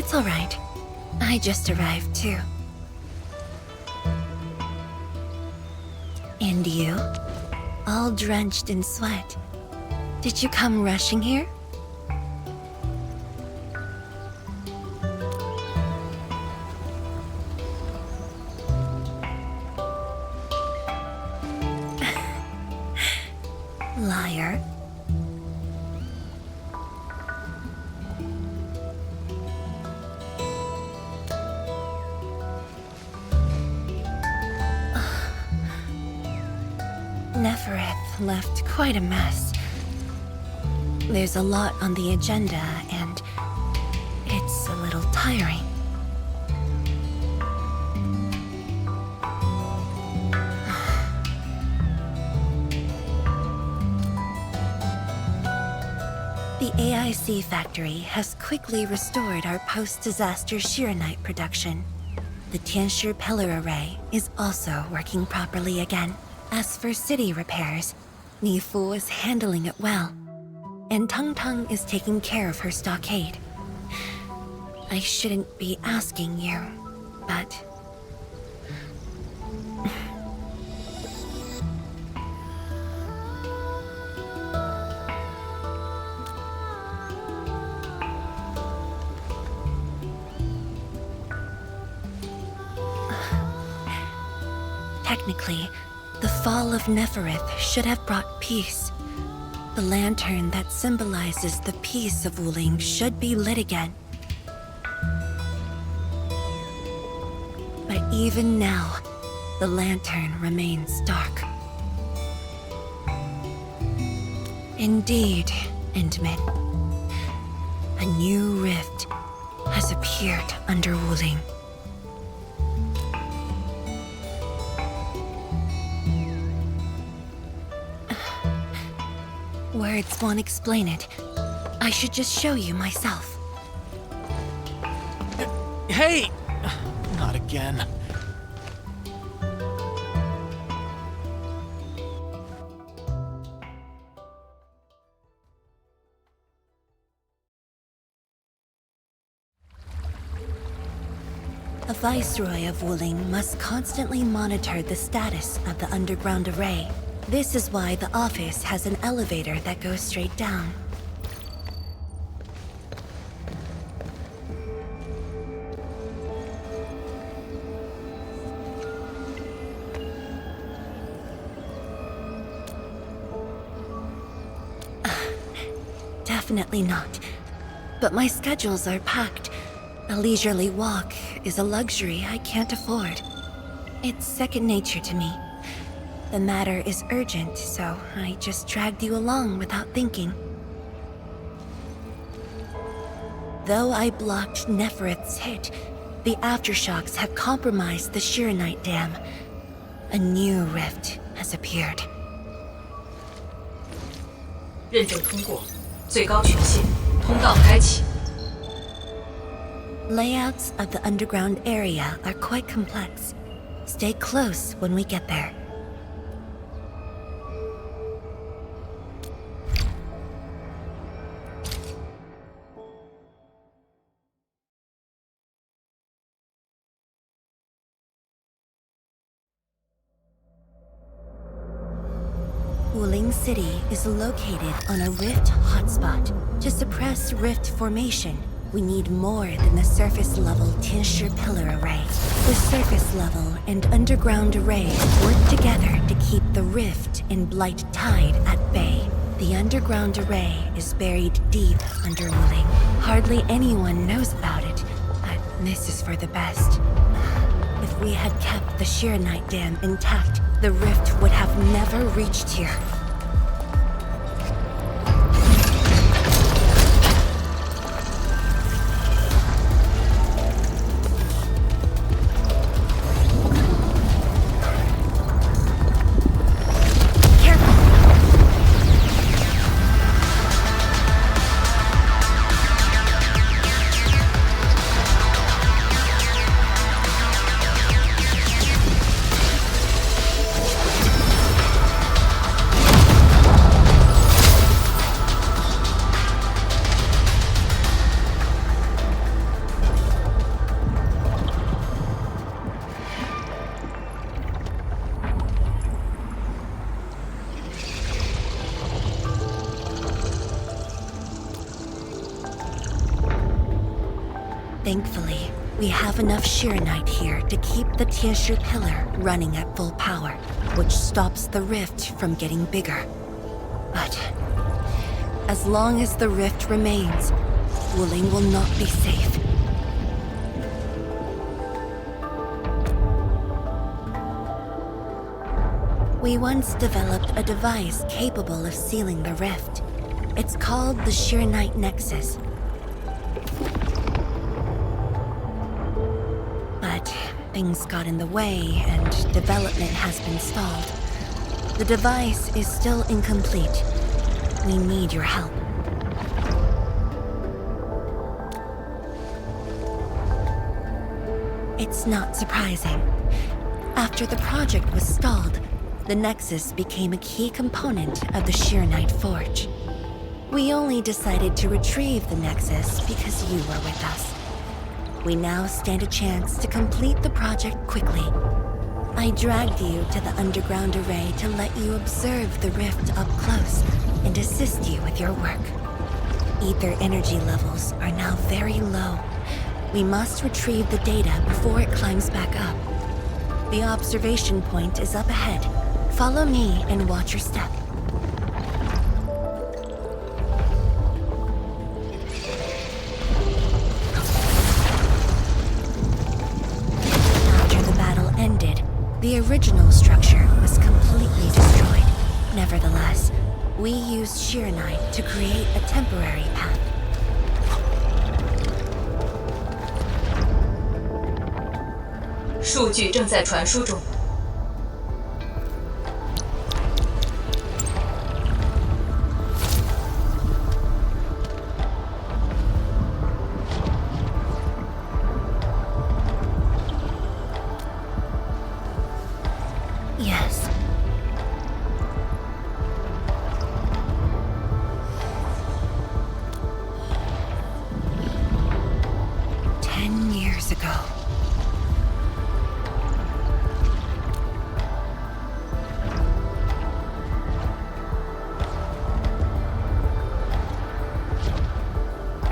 It's all right. I just arrived too. And you? All drenched in sweat. Did you come rushing here? Liar. Nefereth left quite a mess. There's a lot on the agenda, and it's a little tiring. The AIC factory has quickly restored our post-disaster Shiranite production. The Tianshi pillar array is also working properly again. As for city repairs, Nifu is handling it well, and Tung Tung is taking care of her stockade. I shouldn't be asking you, but... Technically, the fall of Nefereth should have brought peace. The lantern that symbolizes the peace of Wuling should be lit again. But even now, the lantern remains dark. Indeed, Endman. A new rift has appeared under Wuling. Words won't explain it. I should just show you myself. Hey! Not again. A viceroy of Wuling must constantly monitor the status of the underground array. This is why the office has an elevator that goes straight down. Definitely not. But my schedules are packed. A leisurely walk is a luxury I can't afford. It's second nature to me. The matter is urgent, so I just dragged you along without thinking. Though I blocked Nefereth's hit, the aftershocks have compromised the Shiranite dam. A new rift has appeared. 认证通过，最高权限，通道开启。 Layouts of the underground area are quite complex. Stay close when we get there. Wuling City is located on a rift hotspot. To suppress rift formation, we need more than the surface-level Tianshi pillar array. The surface-level and underground arrays work together to keep the rift and blight tide at bay. The underground array is buried deep under Wuling. Hardly anyone knows about it, but this is for the best. If we had kept the Shiranite dam intact, the rift would have never reached here. Thankfully, we have enough Shiranite here to keep the Tianshi pillar running at full power, which stops the rift from getting bigger. But as long as the rift remains, Wuling will not be safe. We once developed a device capable of sealing the rift. It's called the Shiranite Nexus. But things got in the way and development has been stalled. The device is still incomplete. We need your help. It's not surprising. After the project was stalled, the Nexus became a key component of the Shiranite Forge. We only decided to retrieve the Nexus because you were with us. We now stand a chance to complete the project quickly. I dragged you to the underground array to let you observe the rift up close and assist you with your work. Ether energy levels are now very low. We must retrieve the data before it climbs back up. The observation point is up ahead. Follow me and watch your step. After the battle ended, the original structure was completely destroyed. Nevertheless, we used Shiranite to create a temporary path. “数据正在传输中。” Yes. Years ago.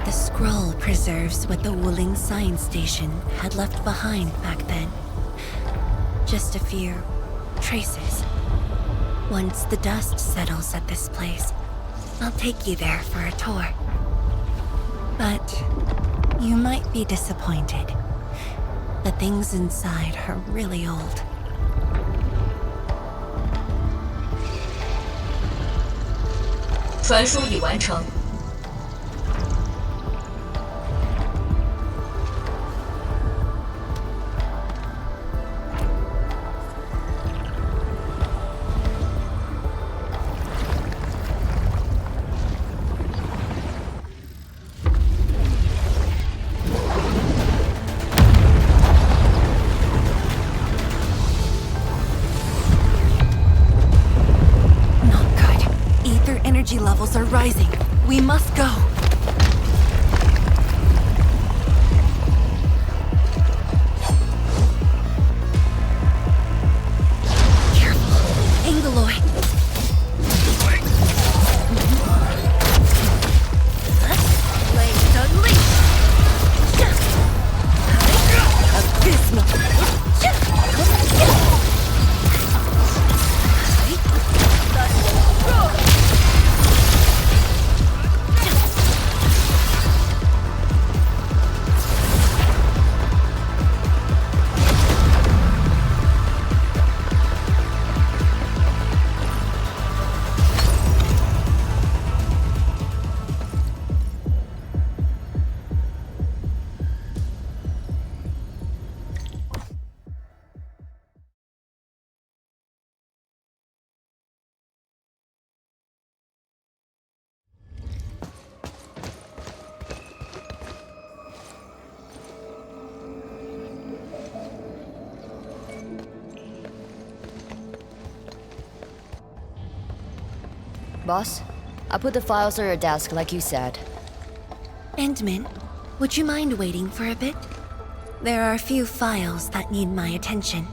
The scroll preserves what the Wuling science station had left behind back then. Just a few traces. Once the dust settles at this place, I'll take you there for a tour. But you might be disappointed. The things inside are really old. 传输已完成。Energy levels are rising. We must go. Careful. Angaloid. Blades unleashed. Abysmal. Boss, I put the files on your desk like you said. Endman, would you mind waiting for a bit? There are a few files that need my attention.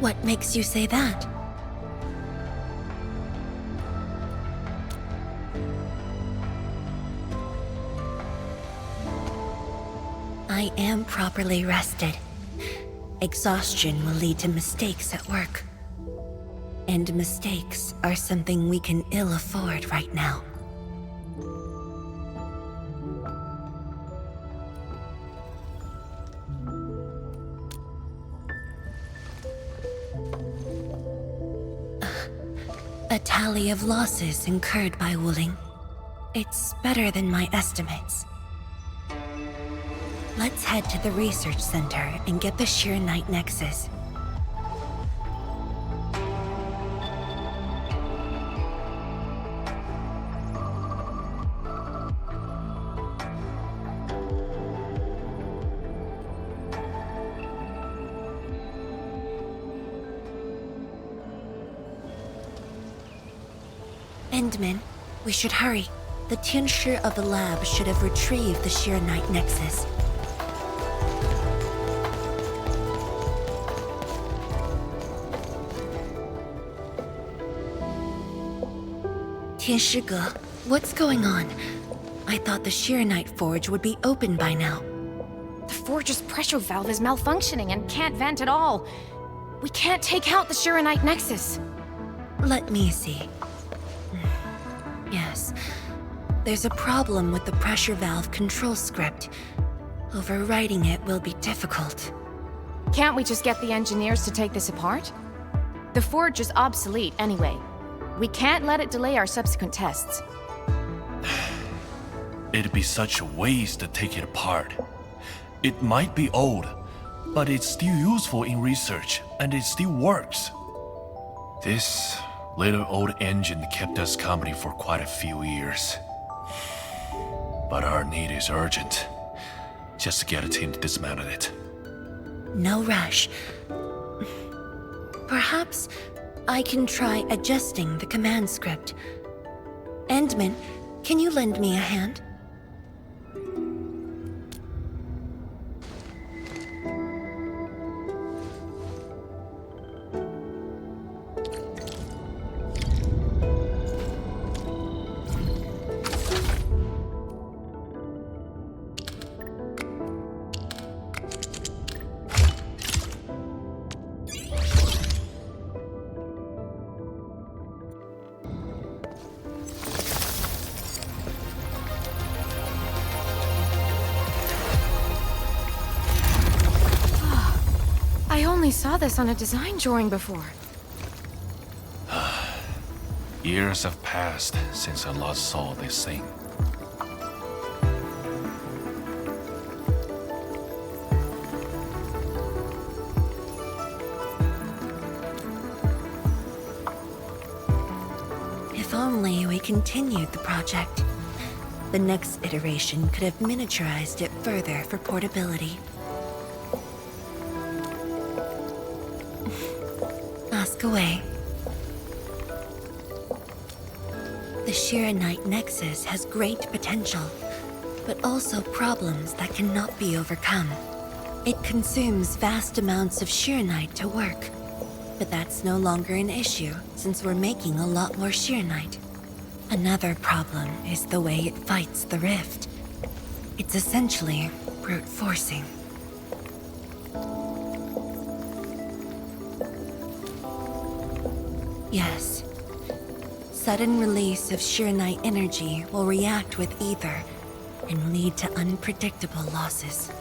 What makes you say that? I am properly rested. Exhaustion will lead to mistakes at work. And mistakes are something we can ill afford right now. A tally of losses incurred by Wuling. It's better than my estimates. Let's head to the research center and get the Sheer Night Nexus. Endman, we should hurry. The Tianshi of the lab should have retrieved the Sheer Night Nexus. Tianshi, what's going on? I thought the Sheer Night Forge would be open by now. The forge's pressure valve is malfunctioning and can't vent at all. We can't take out the Shiranite Nexus. Let me see. Yes. There's a problem with the pressure valve control script. Overwriting it will be difficult. Can't we just get the engineers to take this apart? The forge is obsolete anyway. We can't let it delay our subsequent tests. It'd be such a waste to take it apart. It might be old, but it's still useful in research, and it still works. This little old engine kept us company for quite a few years. But our need is urgent. Just to get a team to dismantle it. No rush. Perhaps I can try adjusting the command script. Endman, can you lend me a hand? I only saw this on a design drawing before. Years have passed since I last saw this thing. If only we continued the project. The next iteration could have miniaturized it further for portability. Ask away. The Shiranite Nexus has great potential, but also problems that cannot be overcome. It consumes vast amounts of Shiranite to work, but that's no longer an issue since we're making a lot more Shiranite. Another problem is the way it fights the rift. It's essentially brute forcing. Yes. Sudden release of Shiranite energy will react with ether and lead to unpredictable losses.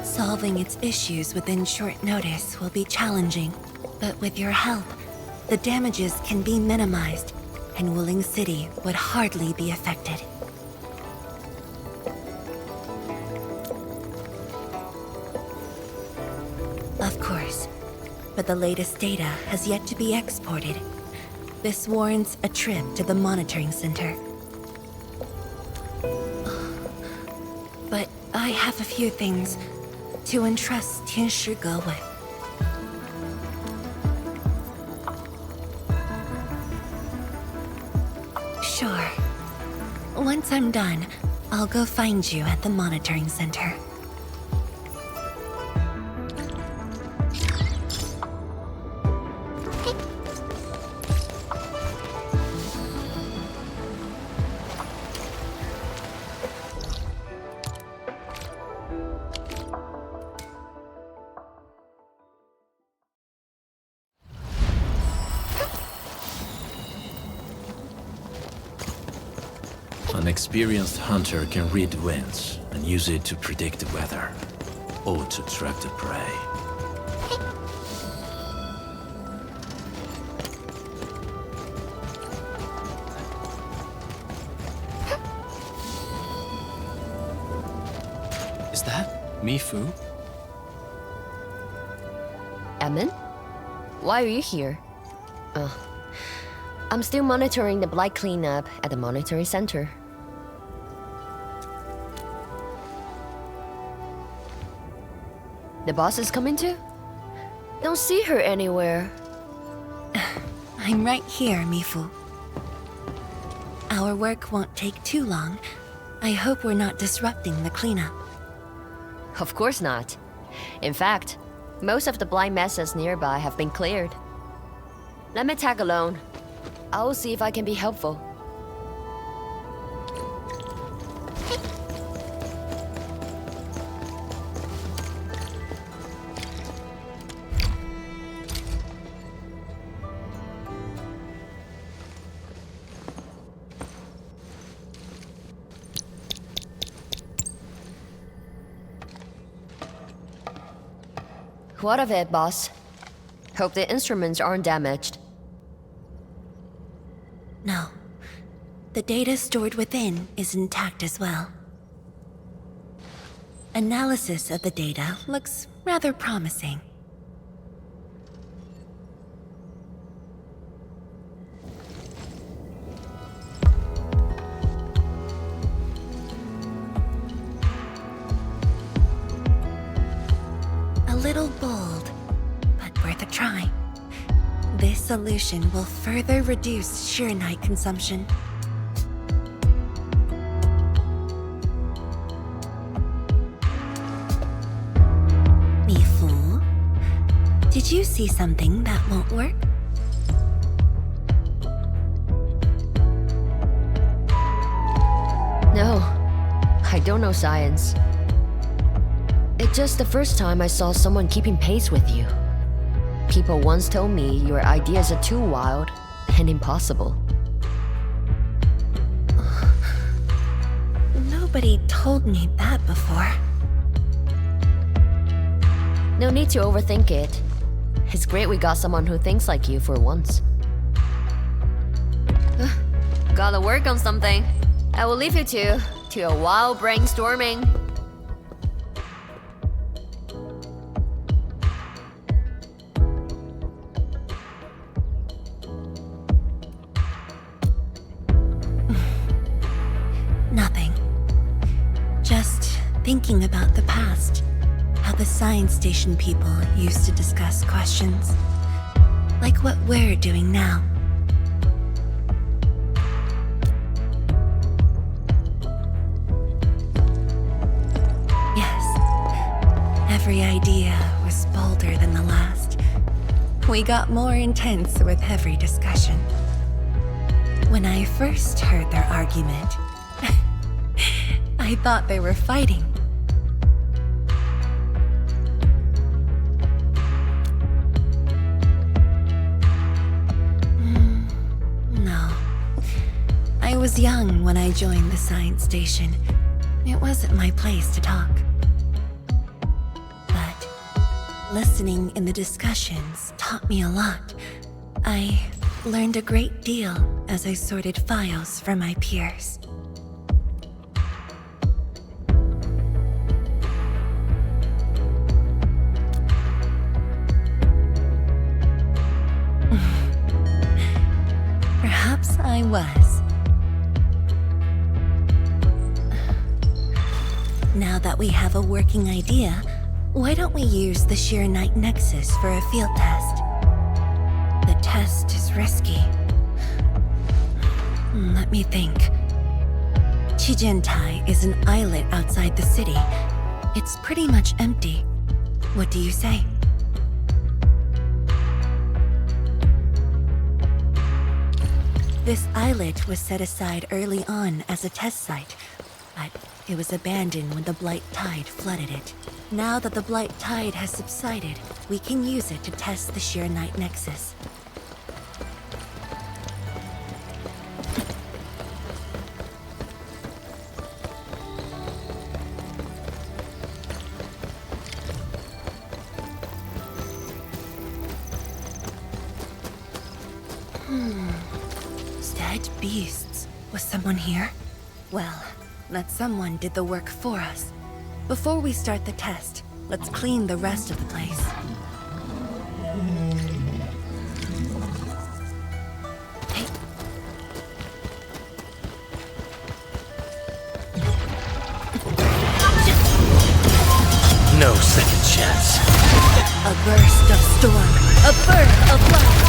Solving its issues within short notice will be challenging, but with your help, the damages can be minimized, and Wuling City would hardly be affected. Of course, but the latest data has yet to be exported. This warrants a trip to the monitoring center. But I have a few things to entrust Tianshi with. Sure. Once I'm done, I'll go find you at the monitoring center. An experienced hunter can read the winds and use it to predict the weather, or to track the prey. Is that Mifu? Emin? Why are you here? I'm still monitoring the blight cleanup at the monitoring center. The boss is coming too? Don't see her anywhere. I'm right here, Mifu. Our work won't take too long. I hope we're not disrupting the cleanup. Of course not. In fact, most of the blight messes nearby have been cleared. Let me tag along. I will see if I can be helpful. What of it, boss? Hope the instruments aren't damaged. No. The data stored within is intact as well. Analysis of the data looks rather promising. A little bold, but worth a try. This solution will further reduce Sheernite consumption. Mifu, did you see something that won't work? No, I don't know science. It's just the first time I saw someone keeping pace with you. People once told me your ideas are too wild and impossible. Nobody told me that before. No need to overthink it. It's great we got someone who thinks like you for once. Gotta work on something. I will leave you to a wild brainstorming. Nothing. Just thinking about the past. How the science station people used to discuss questions. Like what we're doing now. Yes. Every idea was bolder than the last. We got more intense with every discussion. When I first heard their argument, I thought they were fighting. No. I was young when I joined the science station. It wasn't my place to talk. But listening in the discussions taught me a lot. I learned a great deal as I sorted files for my peers. Perhaps I was. Now that we have a working idea, why don't we use the Sheernite Nexus for a field test? The test is risky. Let me think. Chijentai is an islet outside the city. It's pretty much empty. What do you say? This islet was set aside early on as a test site, but it was abandoned when the Blight Tide flooded it. Now that the Blight Tide has subsided, we can use it to test the Sheernite Nexus. beasts. Was someone here? Well, that someone did the work for us. Before we start the test, let's clean the rest of the place. Hey. No second chance. A burst of storm, a birth of life.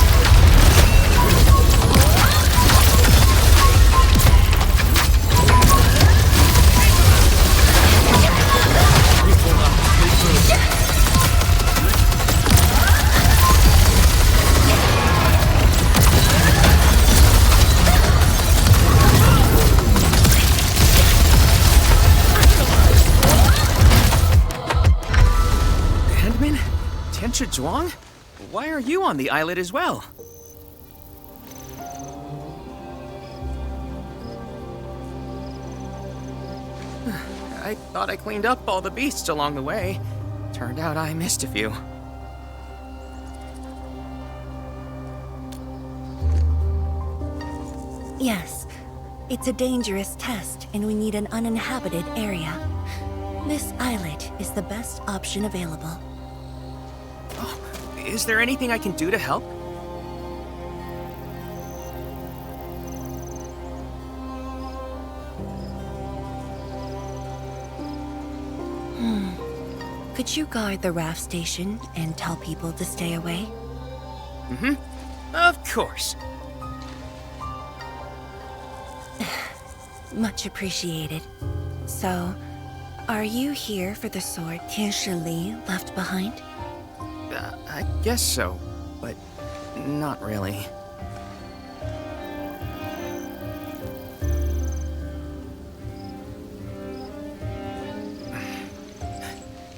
Zhuang? Why are you on the islet as well? I thought I cleaned up all the beasts along the way. Turned out I missed a few. Yes. It's a dangerous test, and we need an uninhabited area. This islet is the best option available. Oh, is there anything I can do to help? Could you guard the raft station and tell people to stay away? Mm-hmm. Of course. Much appreciated. So, are you here for the sword Tianshi Li left behind? I guess so, but not really.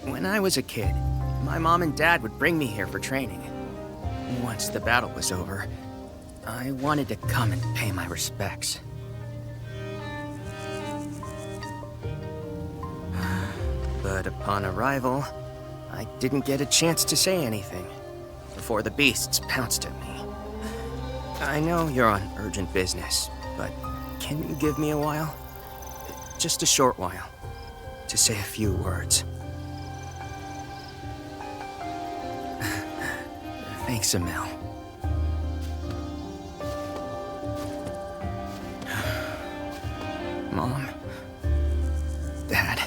When I was a kid, my mom and dad would bring me here for training. Once the battle was over, I wanted to come and pay my respects. But upon arrival, I didn't get a chance to say anything before the beasts pounced at me. I know you're on urgent business, but can you give me a while? Just a short while, to say a few words. Thanks, Emil. Mom, Dad.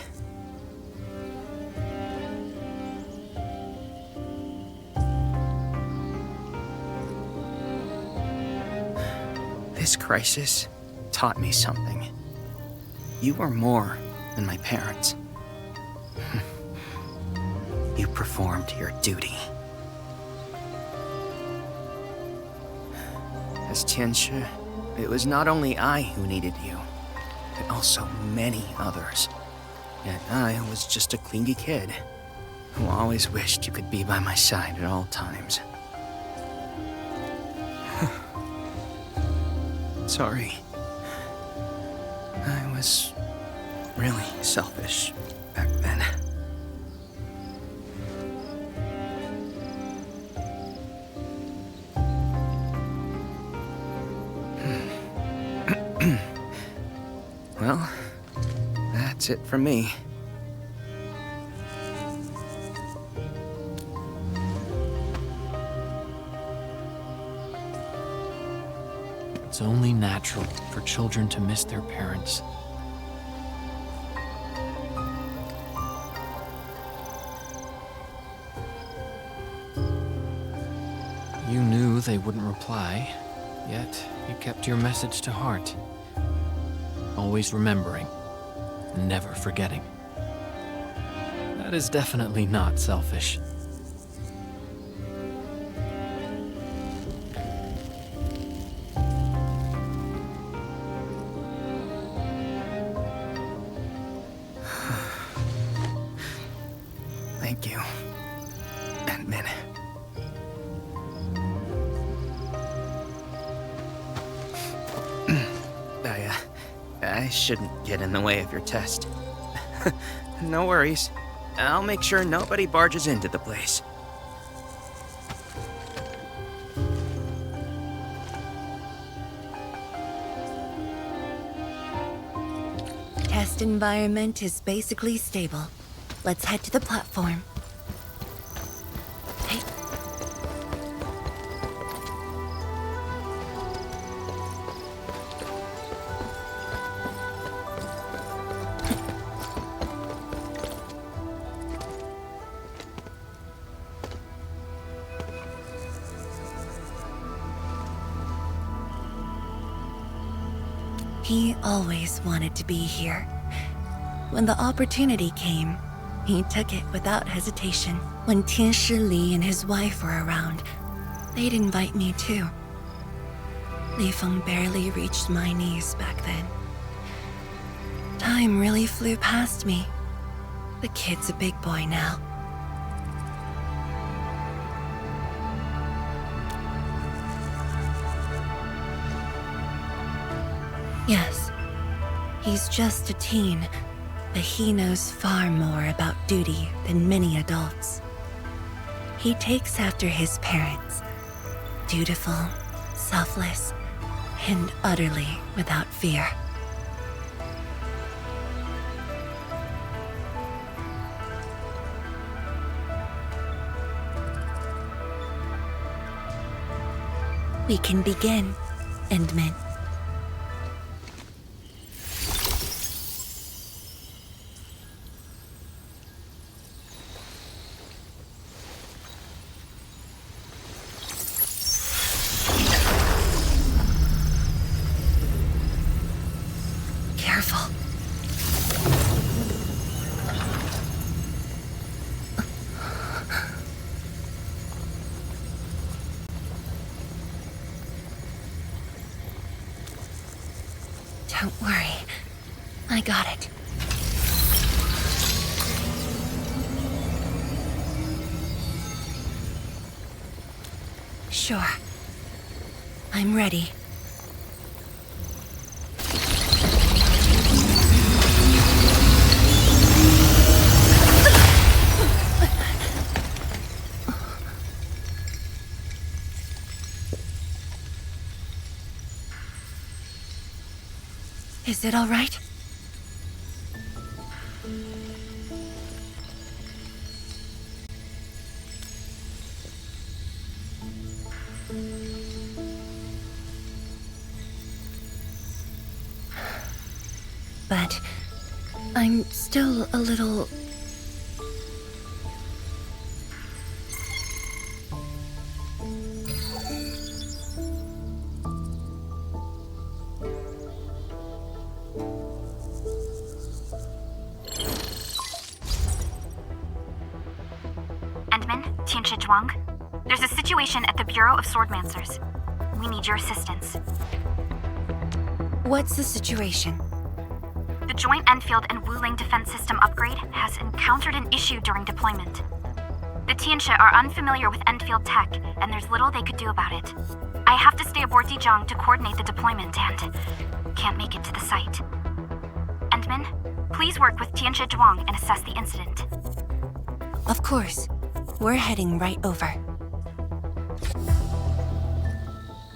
This crisis taught me something. You are more than my parents. You performed your duty. As Tianshi, it was not only I who needed you, but also many others. Yet I was just a clingy kid who always wished you could be by my side at all times. Sorry. I was really selfish back then. Well, that's it from me. It's only natural for children to miss their parents. You knew they wouldn't reply, yet you kept your message to heart. Always remembering, never forgetting. That is definitely not selfish. Thank you, Min. I shouldn't get in the way of your test. No worries. I'll make sure nobody barges into the place. test environment is basically stable. Let's head to the platform. Hey. He always wanted to be here. When the opportunity came, he took it without hesitation. When Tianshi Li and his wife were around, they'd invite me too. Li Feng barely reached my knees back then. Time really flew past me. The kid's a big boy now. Yes, he's just a teen, but he knows far more about duty than many adults. He takes after his parents, dutiful, selfless, and utterly without fear. We can begin, Endman. Careful. Don't worry. I got it. Sure. I'm ready. Is it all right? But I'm still a little... Endman, Tianshi Zhuang. There's a situation at the Bureau of Swordmancers. We need your assistance. What's the situation? The Joint Enfield and Wuling defense system upgrade has encountered an issue during deployment. The Tianshi are unfamiliar with Enfield tech, and there's little they could do about it. I have to stay aboard Dijiang to coordinate the deployment and can't make it to the site. Endman, please work with Tianshi Zhuang and assess the incident. Of course. We're heading right over.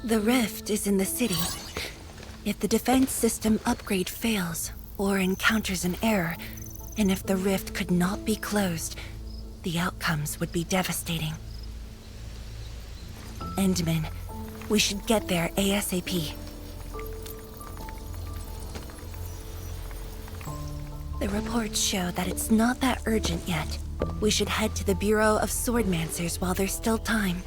The rift is in the city. If the defense system upgrade fails or encounters an error, and if the rift could not be closed, the outcomes would be devastating. Endman, we should get there ASAP. The reports show that it's not that urgent yet. We should head to the Bureau of Swordmancers while there's still time.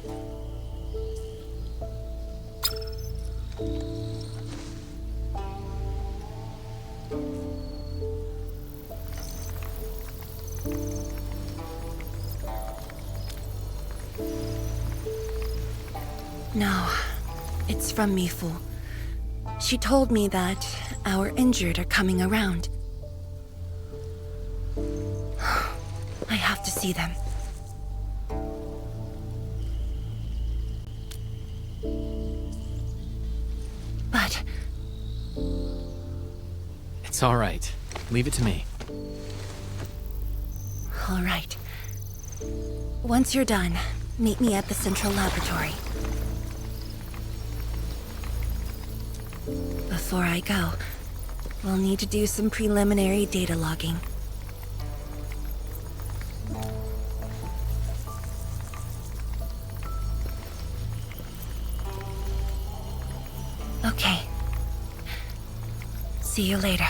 No, it's from Mifu. She told me that our injured are coming around. I have to see them. But... It's all right. Leave it to me. all right. Once you're done, meet me at the central laboratory. Before I go, We'll need to do some preliminary data logging. Okay. See you later.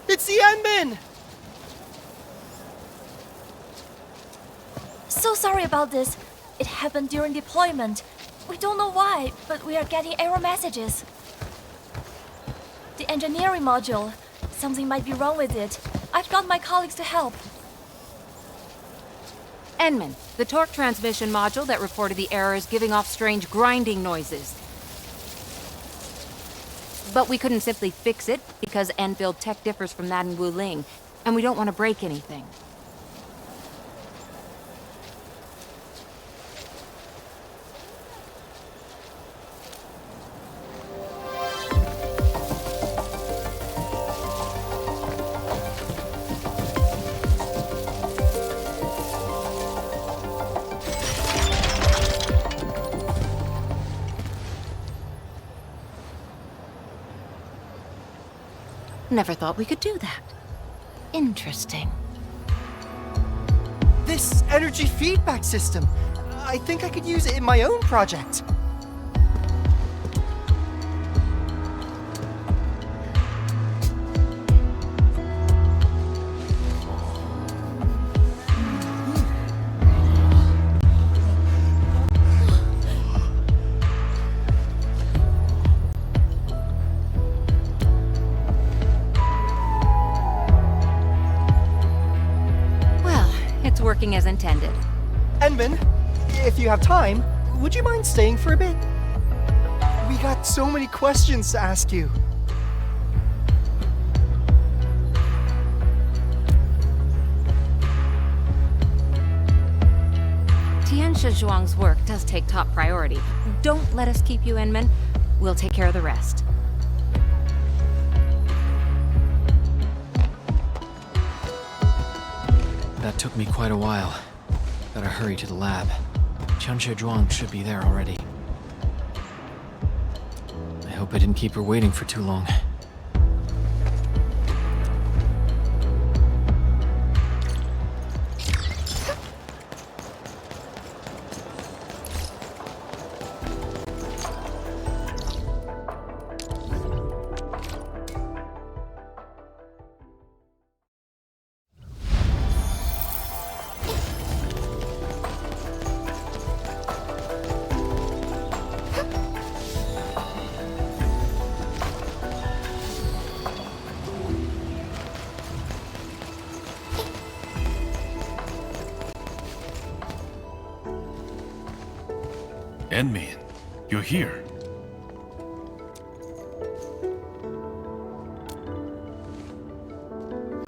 It's the Endman! So sorry about this. It happened during deployment. We don't know why, but we are getting error messages. The engineering module. Something might be wrong with it. I've got my colleagues to help. Enman, the torque transmission module that reported the error is giving off strange grinding noises. But we couldn't simply fix it because Enfield tech differs from that in Wuling, and we don't want to break anything. Never thought we could do that. Interesting. This energy feedback system. I think I could use it in my own project. Working as intended. Endman, if you have time, would you mind staying for a bit? We got so many questions to ask you. Tianxia Zhuang's work does take top priority. Don't let us keep you, Enman. We'll take care of the rest. That took me quite a while. Gotta hurry to the lab. Tianxia Zhuang should be there already. I hope I didn't keep her waiting for too long. Enman, you're here.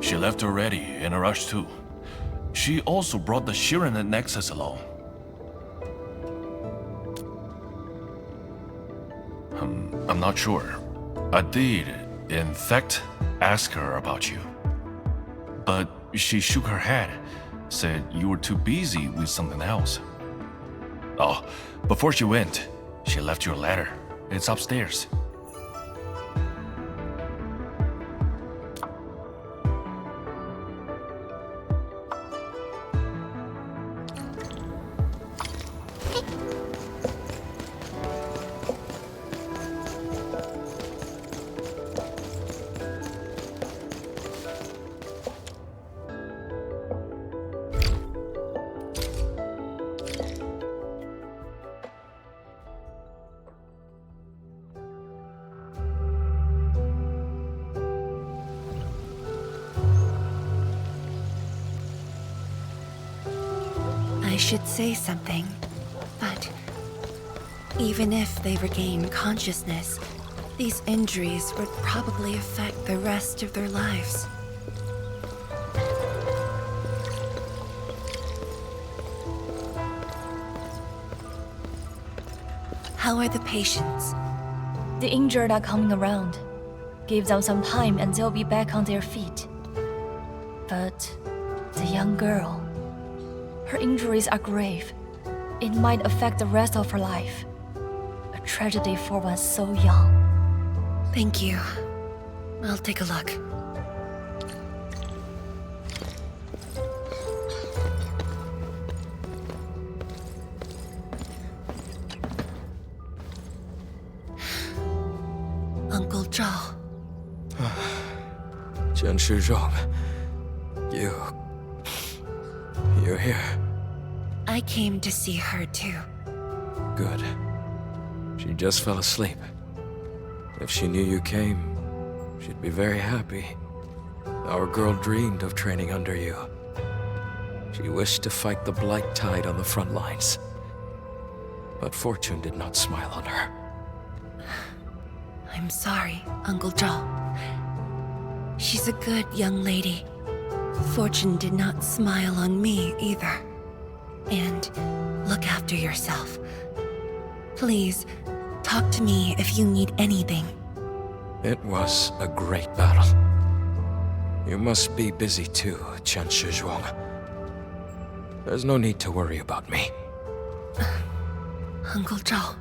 She left already, in a rush too. She also brought the Shirin and Nexus along. I'm not sure. I did, in fact, ask her about you. But she shook her head, said you were too busy with something else. Oh, before she went, she left you a letter. It's upstairs. should say something, but even if they regain consciousness, these injuries would probably affect the rest of their lives. How are the patients? The injured are coming around. Give them some time and they'll be back on their feet. But the young girl, her injuries are grave. It might affect the rest of her life. A tragedy for one so young. Thank you. I'll take a look. Uncle Zhao. Chen Shizhong, you're here. I came to see her too. Good. She just fell asleep. If she knew you came, she'd be very happy. Our girl dreamed of training under you. She wished to fight the Blight Tide on the front lines. But fortune did not smile on her. I'm sorry, Uncle Zhao. She's a good young lady. Fortune did not smile on me either. And look after yourself. Please, talk to me if you need anything. It was a great battle. You must be busy too, Chen Shizhuang. There's no need to worry about me. Uncle Zhao.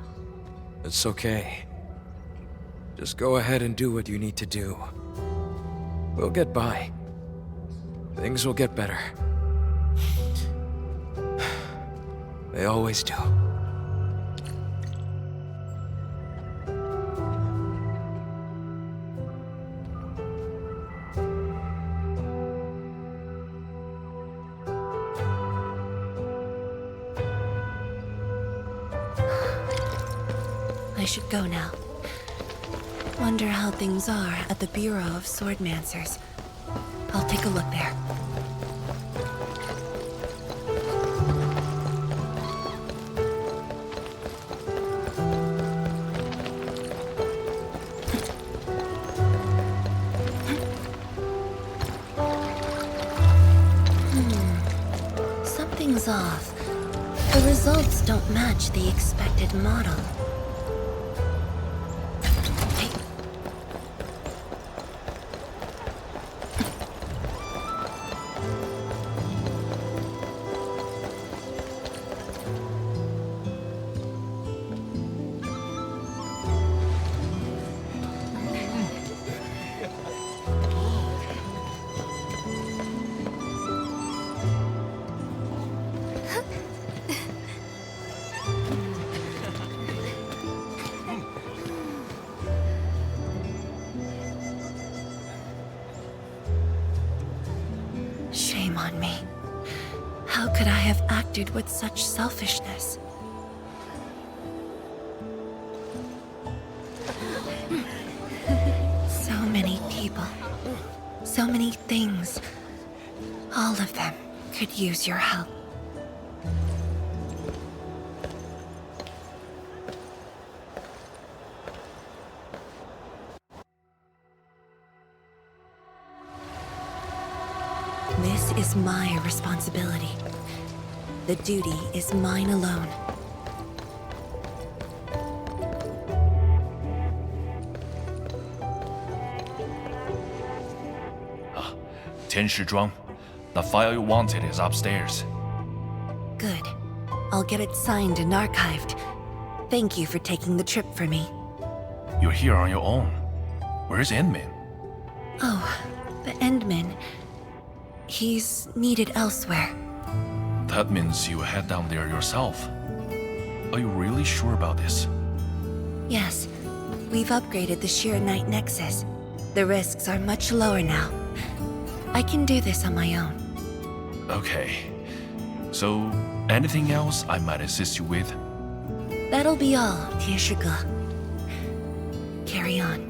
It's okay. Just go ahead and do what you need to do. We'll get by. Things will get better. They always do. I should go now. Wonder how things are at the Bureau of Swordmancers. I'll take a look there. Something's off. The results don't match the expected model. Shame on me. How could I have acted with such selfishness? So many people. So many things. All of them could use your help. This is my responsibility. The duty is mine alone. Tian Shizhuang, the file you wanted is upstairs. Good. I'll get it signed and archived. Thank you for taking the trip for me. You're here on your own. Where's Endman? Oh, the Endman. He's needed elsewhere. That means you head down there yourself. Are you really sure about this? Yes. We've upgraded the Sheer Night Nexus. The risks are much lower now. I can do this on my own. Okay. So, anything else I might assist you with? That'll be all, Tieshige. Carry on.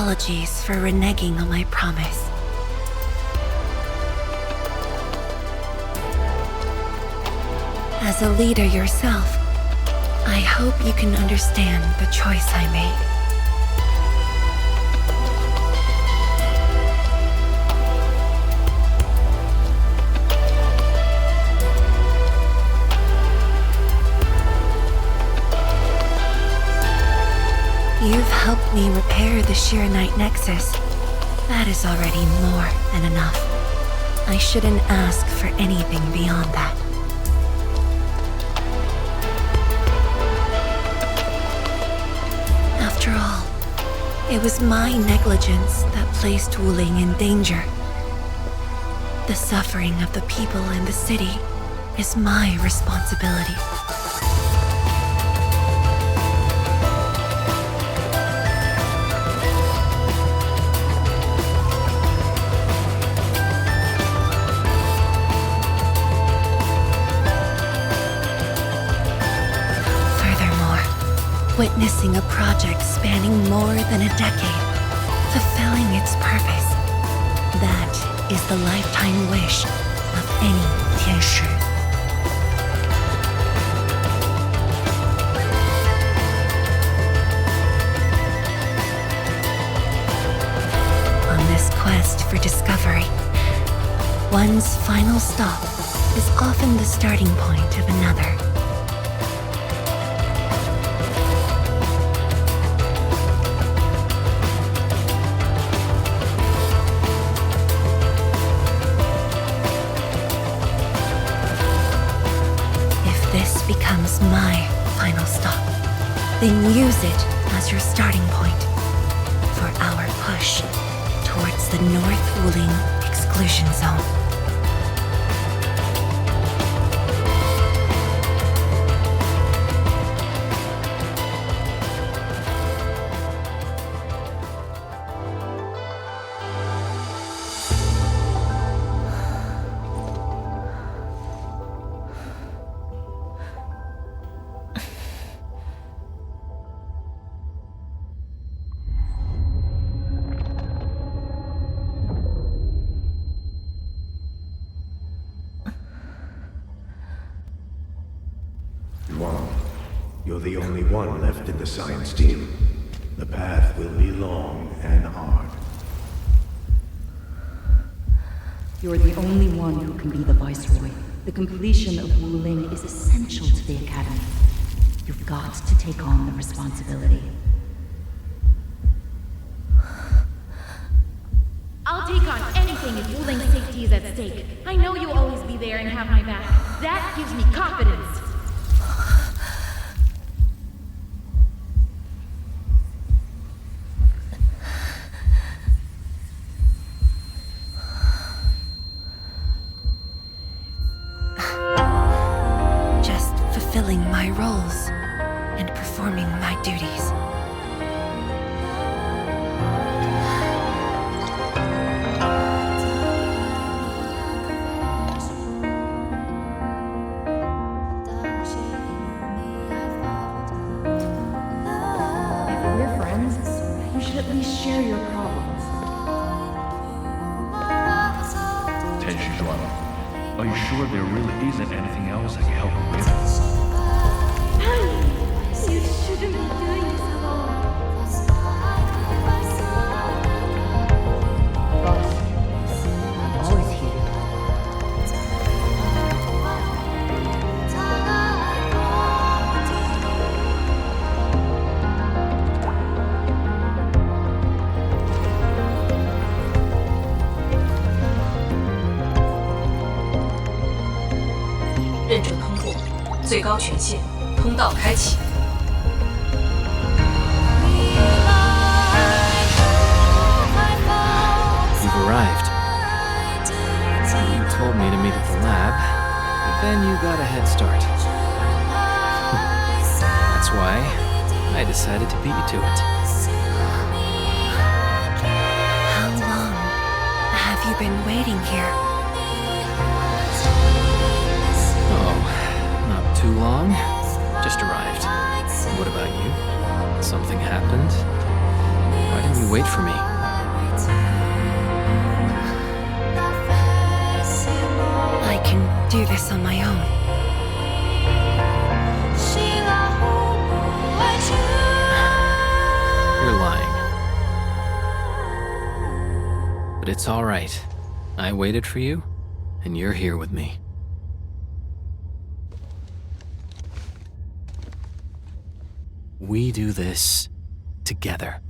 apologies for reneging on my promise. As a leader yourself, I hope you can understand the choice I made. You've helped me repair the Shiranite Nexus. That is already more than enough. I shouldn't ask for anything beyond that. After all, it was my negligence that placed Wuling in danger. The suffering of the people in the city is my responsibility. Witnessing a project spanning more than a decade, fulfilling its purpose. That is the lifetime wish of any Tianshi. On this quest for discovery, one's final stop is often the starting point of another. Becomes my final stop. Then use it as your starting point for our push towards the North Wuling exclusion zone. You're the only one left in the science team. The path will be long and hard. You're the only one who can be the Viceroy. The completion of Wuling is essential to the Academy. You've got to take on the responsibility. I'll take on anything if Wuling's safety is at stake. I know you'll always be there and have my back. That gives me confidence. Fulfilling my roles and performing my duties. If we're friends, you should at least share your problems. Tenshi Juan, are you sure there really isn't anything else I can help you with? You shouldn't be doing this alone. Boss, I'm always here.认证通过，最高权限，通道开启。You've arrived. You told me to meet at the lab, but then you got a head start. That's why I decided to beat you to it. How long have you been waiting here? Oh, not too long. Just arrived. What about you? Something happened? Why didn't you wait for me? I can do this on my own. You're lying. But it's all right. I waited for you, and you're here with me. We do this together.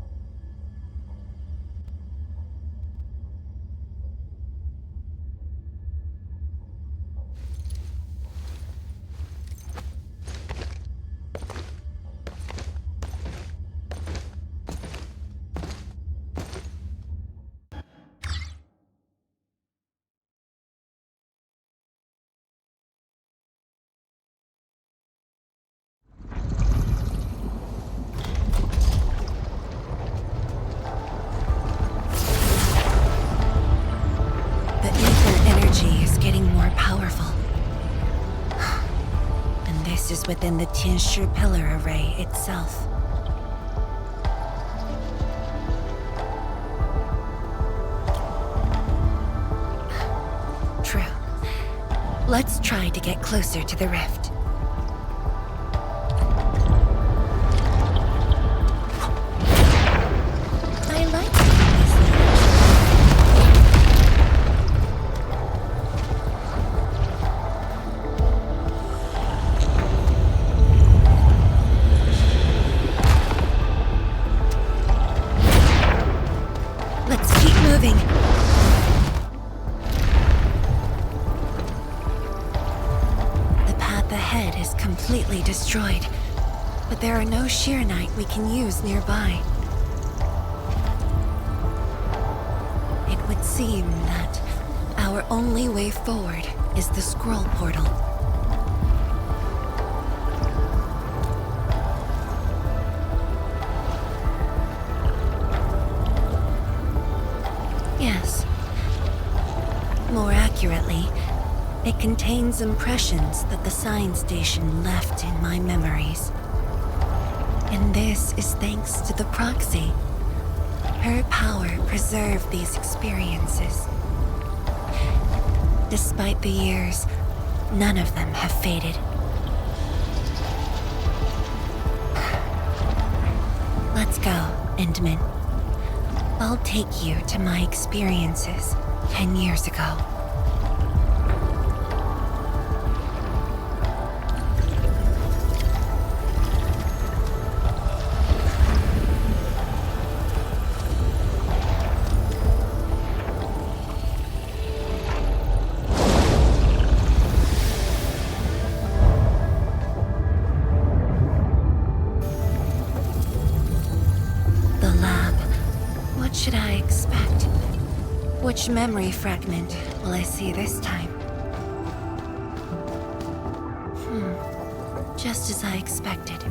The ether energy is getting more powerful. And this is within the Tianshi pillar array itself. True. Let's try to get closer to the rift. I like this. Let's keep moving. The path ahead is completely destroyed, but there are no Sheernite we can use nearby. It would seem that our only way forward is the scroll portal. Yes. More accurately, it contains impressions that the science station left in my memories. And this is thanks to the proxy. Her power preserved these experiences. Despite the years, none of them have faded. Let's go, Endman. I'll take you to my experiences 10 years ago. The lab. What should I expect? Which memory fragment will I see this time? Just as I expected.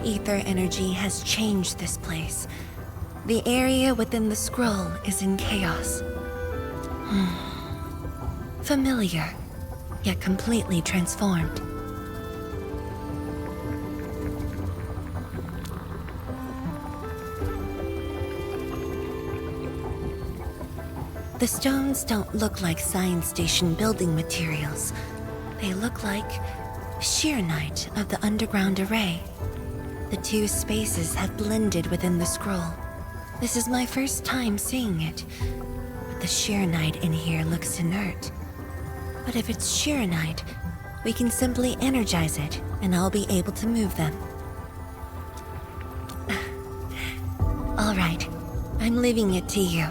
Ether energy has changed this place. The area within the scroll is in chaos. Familiar, yet completely transformed. The stones don't look like science station building materials. They look like Sheernite of the underground array. The two spaces have blended within the scroll. This is my first time seeing it, but the Sheernite in here looks inert. But if it's Sheernite, we can simply energize it, and I'll be able to move them. All right, I'm leaving it to you.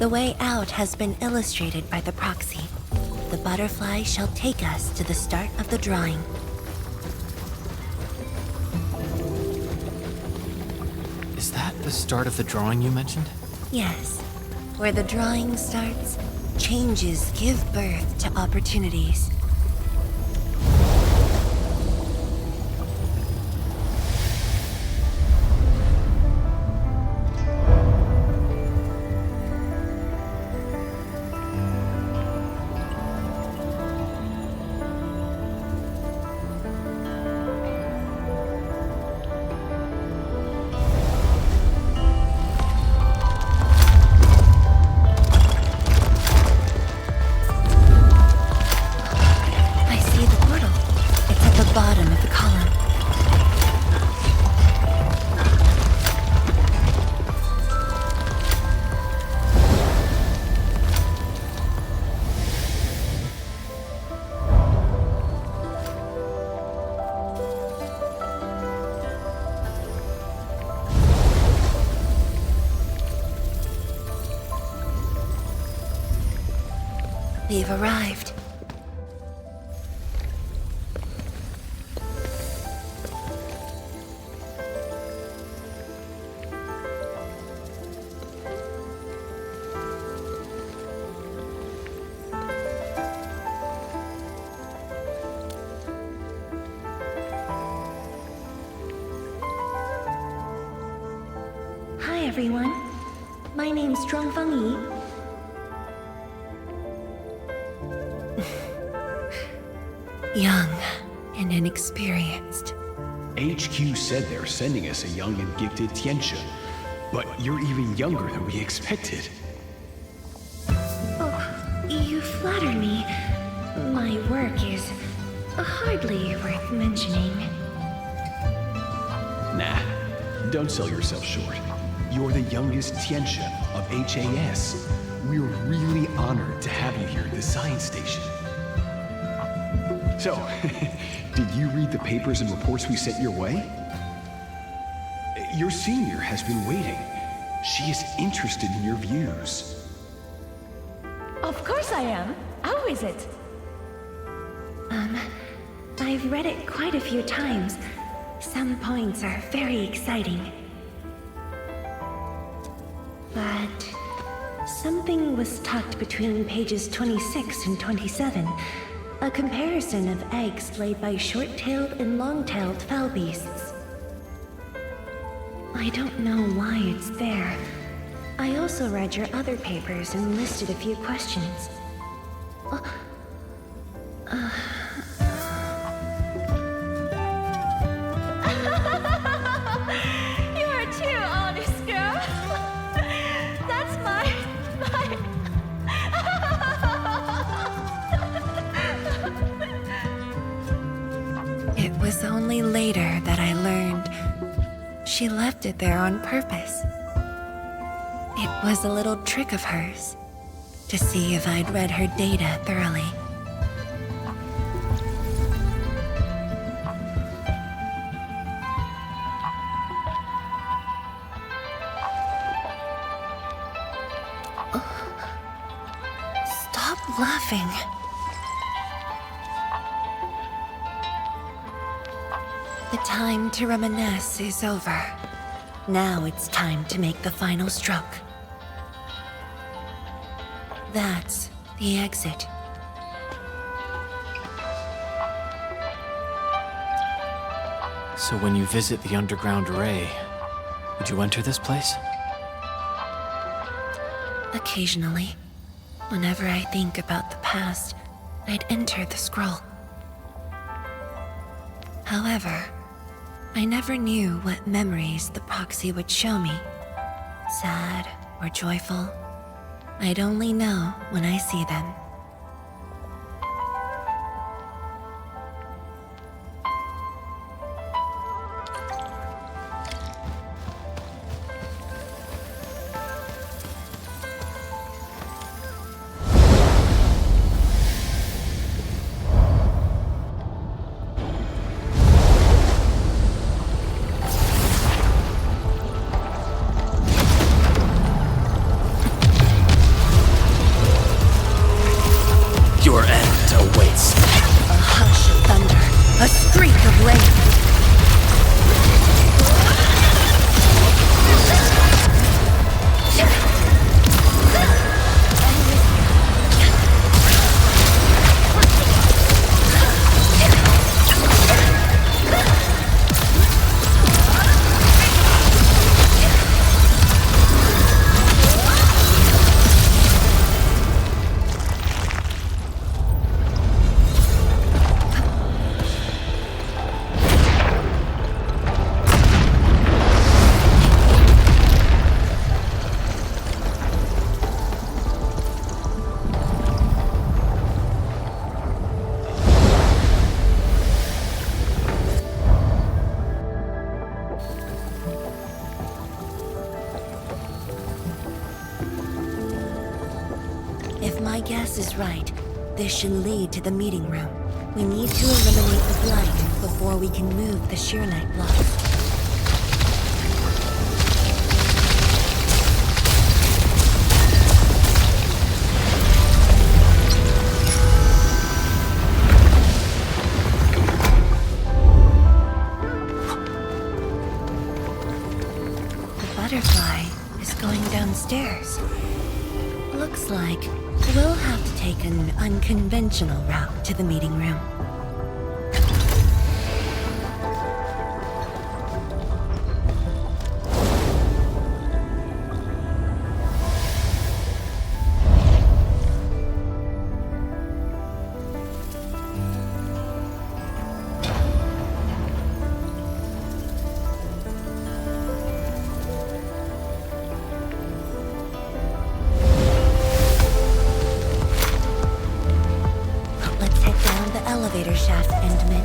The way out has been illustrated by the proxy. The butterfly shall take us to the start of the drawing. Is that the start of the drawing you mentioned? Yes. Where the drawing starts, changes give birth to opportunities. We've arrived. Hi, everyone. My name's Zhuangfang Yi. Young and inexperienced. HQ said they're sending us a young and gifted Tianxia, but you're even younger than we expected. Oh, you flatter me. My work is hardly worth mentioning. Nah, don't sell yourself short. You're the youngest Tianxia of HAS. We're really honored to have you here at the science station. So, did you read the papers and reports we sent your way? Your senior has been waiting. She is interested in your views. Of course I am. How is it? I've read it quite a few times. Some points are very exciting. But something was tucked between pages 26 and 27. A comparison of eggs laid by short-tailed and long-tailed fowl beasts. I don't know why it's there. I also read your other papers and listed a few questions. You're too honest, girl. That's my... It was only later that I learned she left it there on purpose. It was a little trick of hers to see if I'd read her data thoroughly. Stop laughing. The time to reminisce is over. Now it's time to make the final stroke. That's the exit. So when you visit the underground array, would you enter this place? Occasionally, whenever I think about the past, I'd enter the scroll. However, I never knew what memories the proxy would show me. Sad or joyful, I'd only know when I see them. awaits. A hush of thunder, a streak of rain. If my guess is right, this should lead to the meeting room. We need to eliminate the blight before we can move the Sheer Knight blocks. The butterfly is going downstairs. Looks like we'll have to take an unconventional route to the meeting room. Elevator shaft, Endman.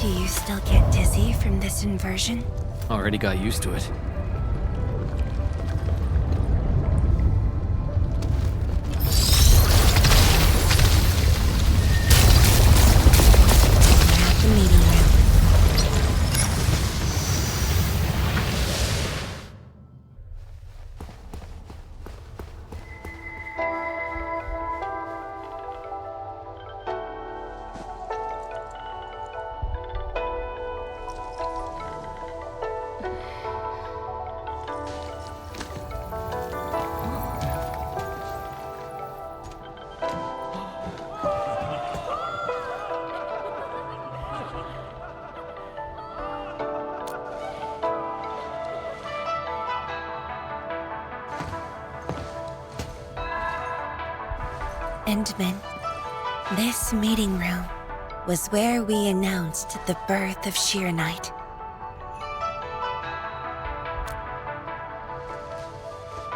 Do you still get dizzy from this inversion? Already got used to it. We're at the meeting room. Endman, this meeting room was where we announced the birth of Sheer Knight.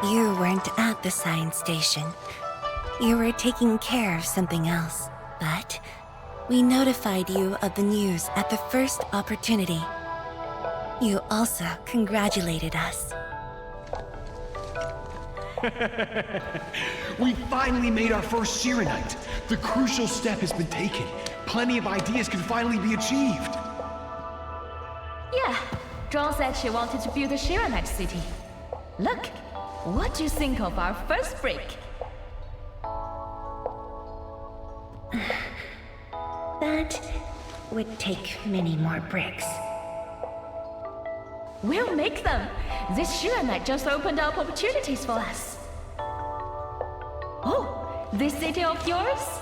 You weren't at the science station. You were taking care of something else, but we notified you of the news at the first opportunity. You also congratulated us. We finally made our first Sheer Knight. The crucial step has been taken. Plenty of ideas can finally be achieved. Yeah, John said she wanted to build a Sheer Knight city. Look, what do you think of our first break? That would take many more bricks. We'll make them! This Sheer Knight just opened up opportunities for us. Oh, this city of yours?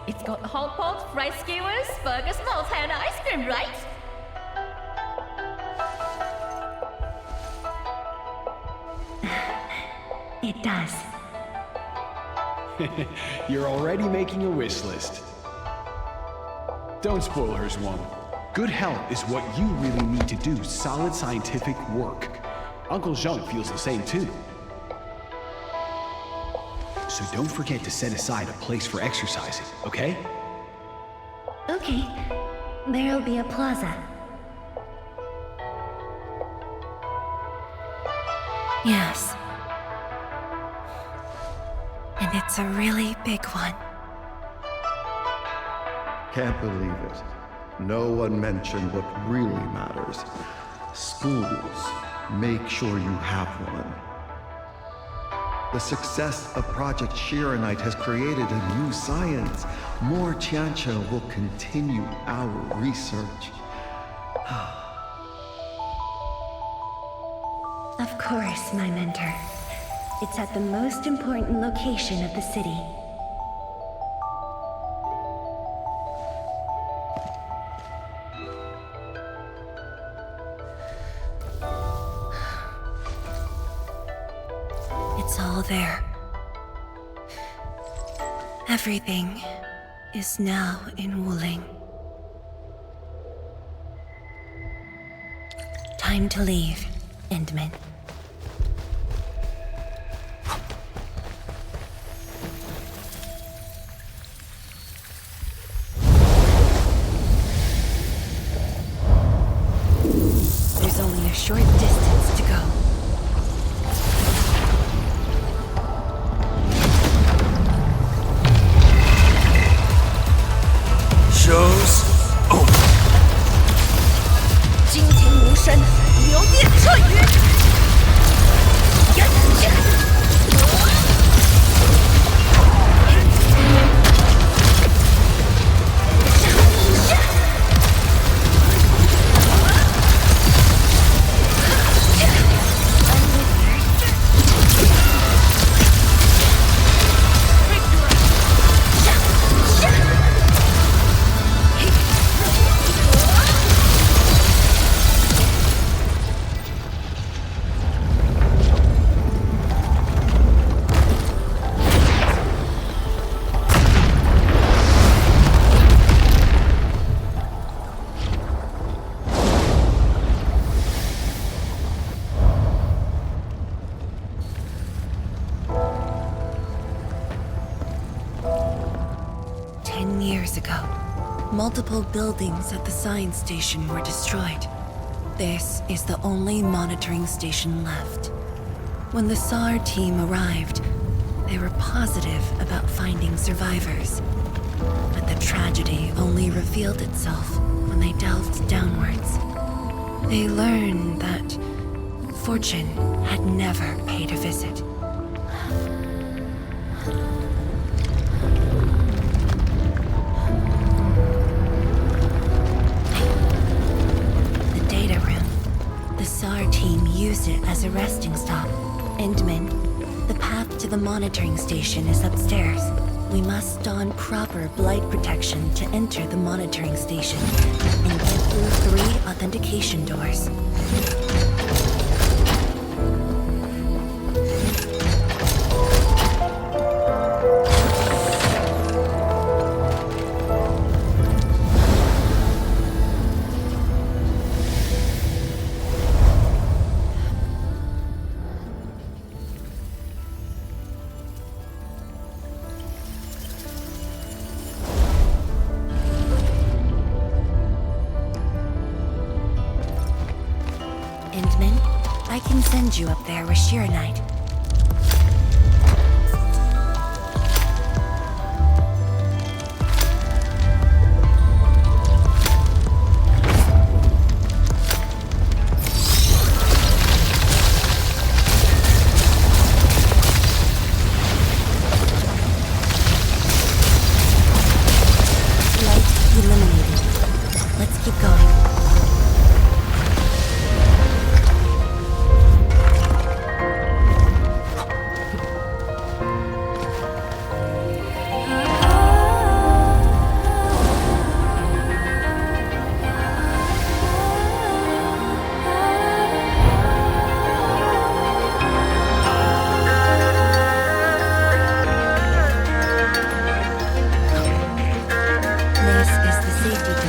It's got hot pot, fried skewers, burgers, malt and ice cream, right? It does. You're already making a wish list. Don't spoil her, Zhuang. Good health is what you really need to do solid scientific work. Uncle Zheng feels the same too. So don't forget to set aside a place for exercising, okay? Okay. There'll be a plaza. Yes. And it's a really big one. Can't believe it. No one mentioned what really matters. Schools. Make sure you have one. The success of Project Shiranite has created a new science. More Tiantia will continue our research. Of course, my mentor. It's at the most important location of the city. It's all there. Everything is now in Wuling. Time to leave, Endman. There's only a short distance to go. Show's over. 惊天无声，流电彻雨。Years ago, multiple buildings at the science station were destroyed. This is the only monitoring station left. When the SAR team arrived, they were positive about finding survivors. But the tragedy only revealed itself when they delved downwards. They learned that fortune had never paid a visit. Used it as a resting stop. Endman, the path to the monitoring station is upstairs. We must don proper blight protection to enter the monitoring station and get through 3 authentication doors. I can send you up there with Shiranite. Light eliminated. Let's keep going. Safety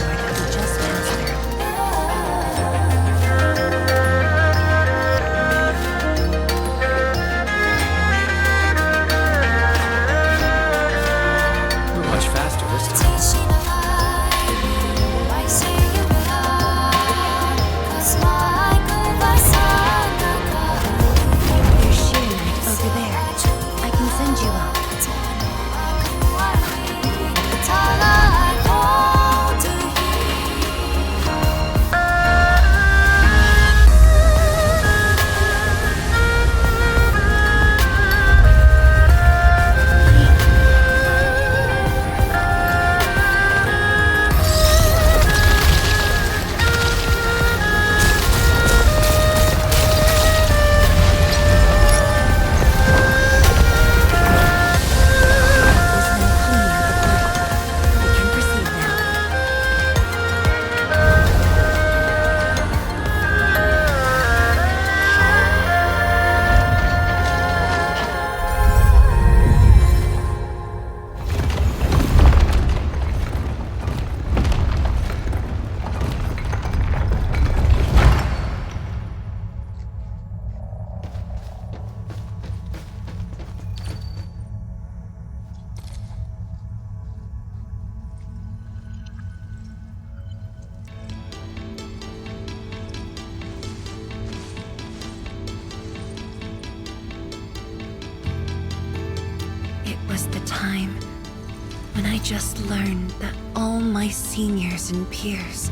just learned that all my seniors and peers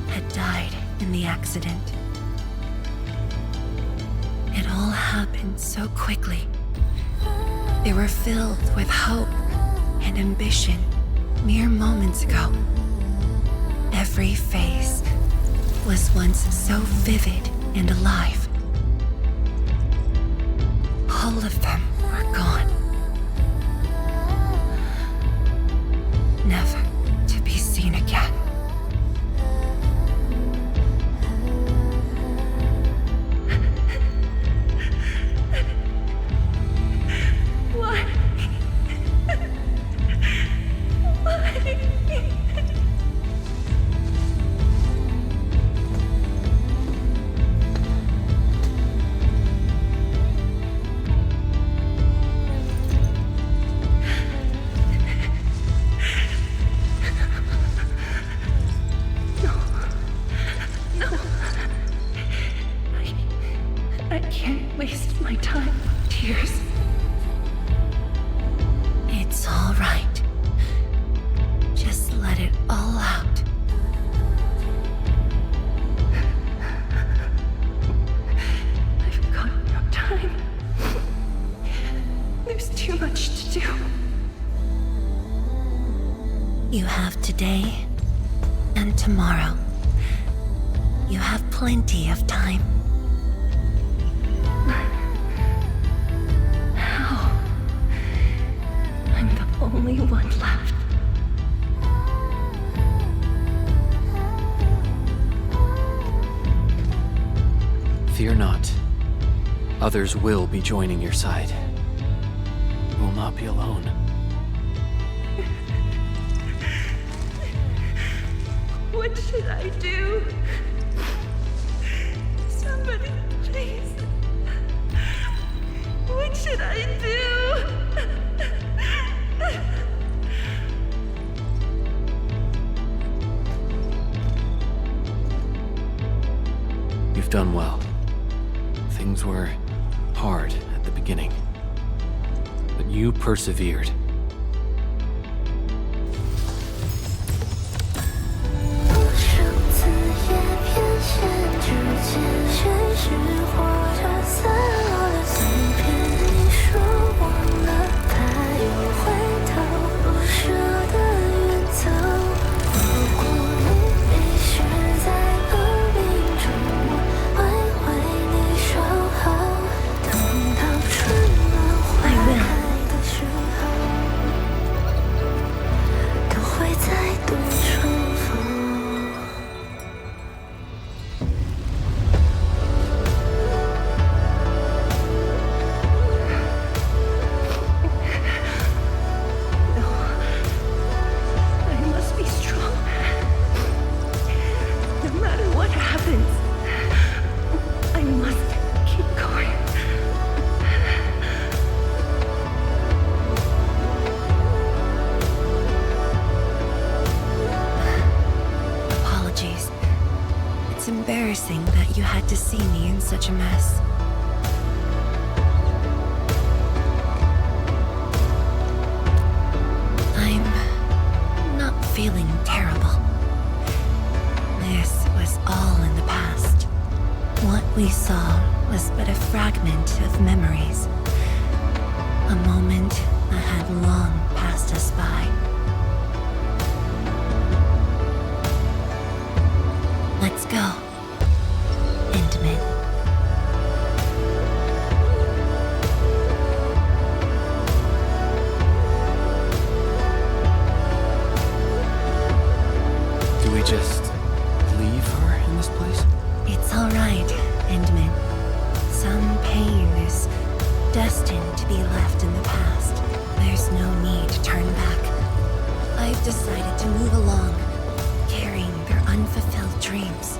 had died in the accident. It all happened so quickly. They were filled with hope and ambition mere moments ago. Every face was once so vivid and alive. All of them were gone. Never to be seen again. Why? Why? I can't waste my time with tears. It's all right. Just let it all out. I've got no time. There's too much to do. You have today and tomorrow. You have plenty of time. How? I'm the only one left. Fear not. Others will be joining your side. You will not be alone. What should I do? Somebody, please. What should I do? You've done well. Things were hard at the beginning, but you persevered. It's embarrassing that you had to see me in such a mess. I'm not feeling terrible. This was all in the past. What we saw was but a fragment of memories. A moment that had long passed us by. Let's go. Intimate. Do we just leave her in this place? It's all right, Intimate. Some pain is destined to be left in the past. There's no need to turn back. I've decided to move along, carrying their unfulfilled dreams.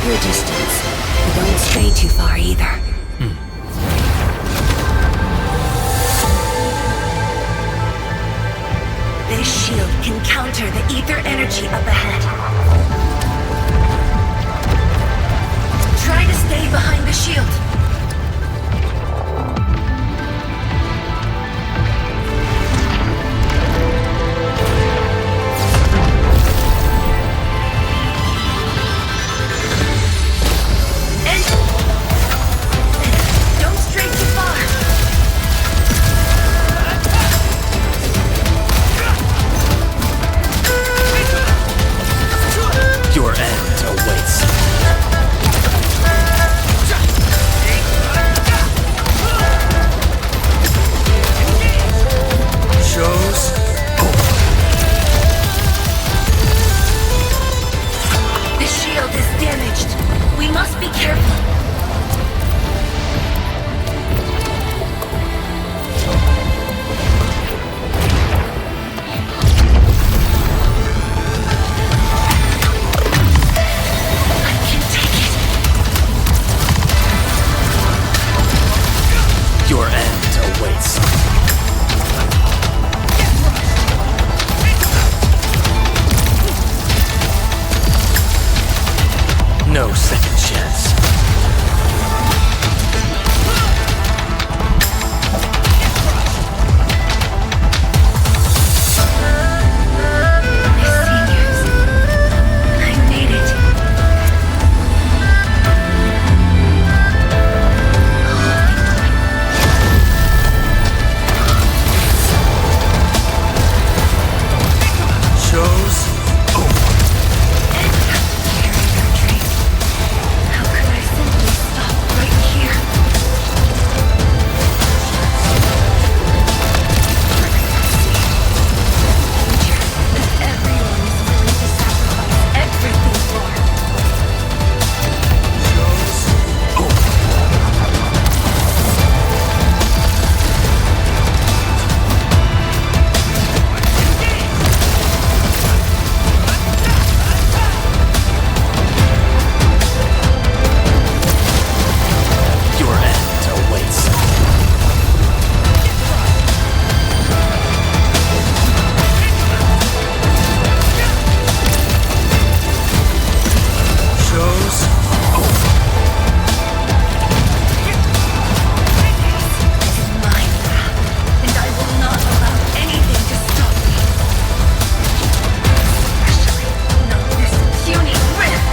your distance, but don't stray too far either. This shield can counter the ether energy up ahead. Try to stay behind the shield. Your end awaits. Shows over. The shield is damaged. We must be careful. Your end awaits. No second chance. I made it. Shows over. How could I simply stop right here? That everyone is willing to sacrifice everything for. Your end awaits. Shows over. My path, and I will not allow anything to stop me. Especially not this puny rift.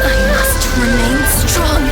I must remain strong.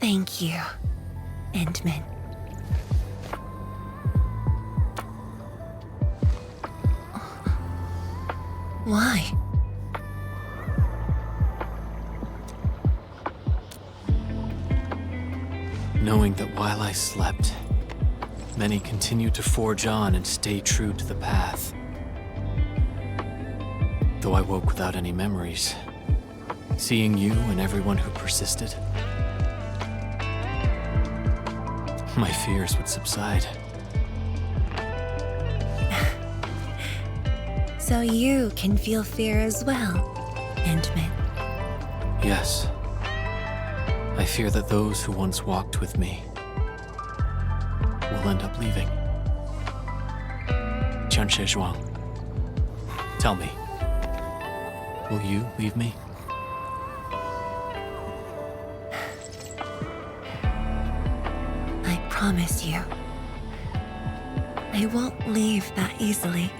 Thank you, Endman. Why? Knowing that while I slept, many continued to forge on and stay true to the path. Though I woke without any memories, seeing you and everyone who persisted, my fears would subside. so you can feel fear as well, Endman. Yes. I fear that those who once walked with me will end up leaving. Qianshi Zhuang, tell me, will you leave me? I promise you, I won't leave that easily.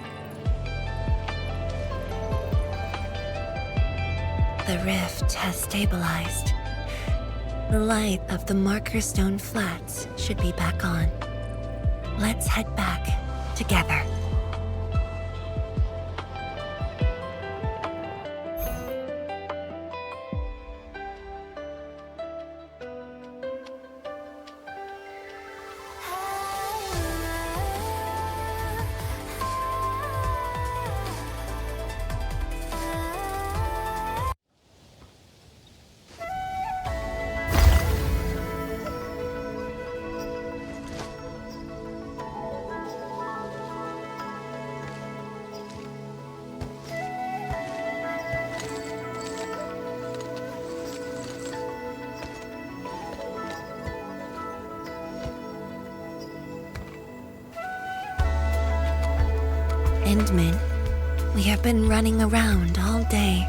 The rift has stabilized. The light of the Marker Stone Flats should be back on. Let's head back together. Endman, we have been running around all day.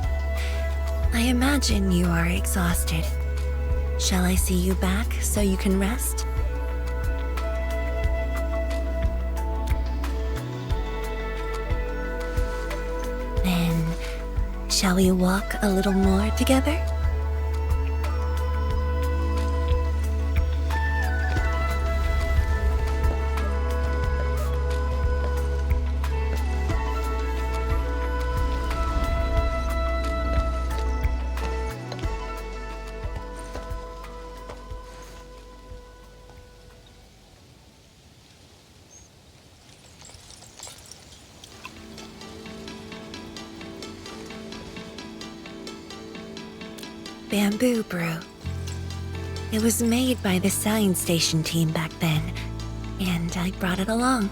I imagine you are exhausted. Shall I see you back so you can rest? Then, shall we walk a little more together? Bamboo brew. It was made by the science station team back then, and I brought it along.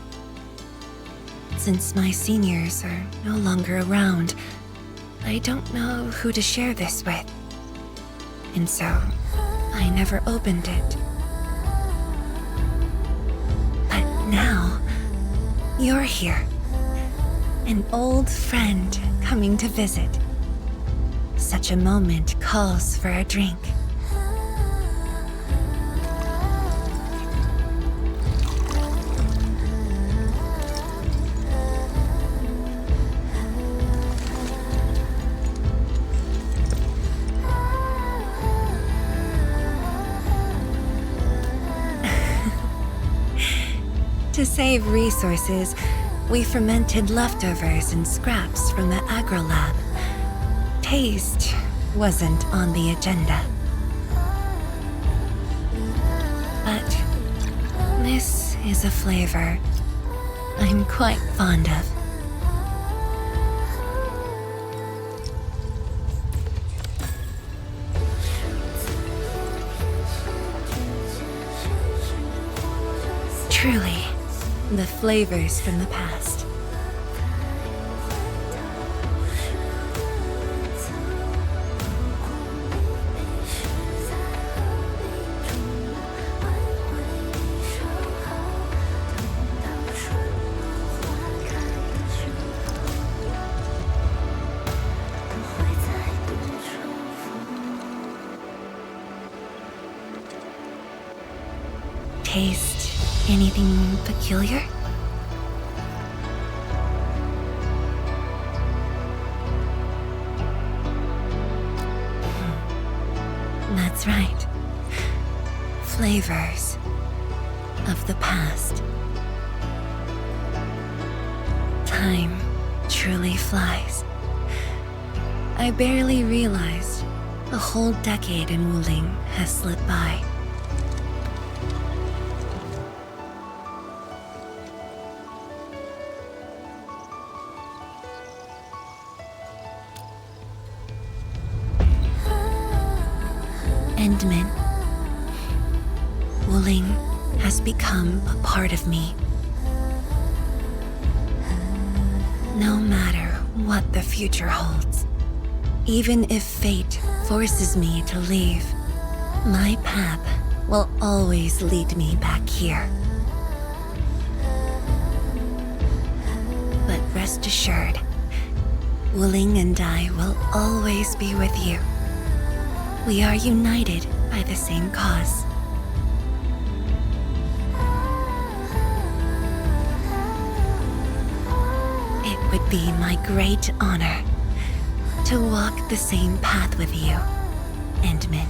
Since my seniors are no longer around, I don't know who to share this with. And so, I never opened it. But now, you're here. An old friend coming to visit. Such a moment calls for a drink. To save resources, we fermented leftovers and scraps from the agro lab. Taste wasn't on the agenda. But this is a flavor I'm quite fond of. Truly, the flavors from the past. Taste anything peculiar? That's right. Flavors of the past. Time truly flies. I barely realized a whole decade in Wuling has slipped by. Endman, Wuling has become a part of me. No matter what the future holds. Even if fate forces me to leave, my path will always lead me back here. But rest assured, Wuling and I will always be with you. We are united by the same cause. It would be my great honor to walk the same path with you, Endman.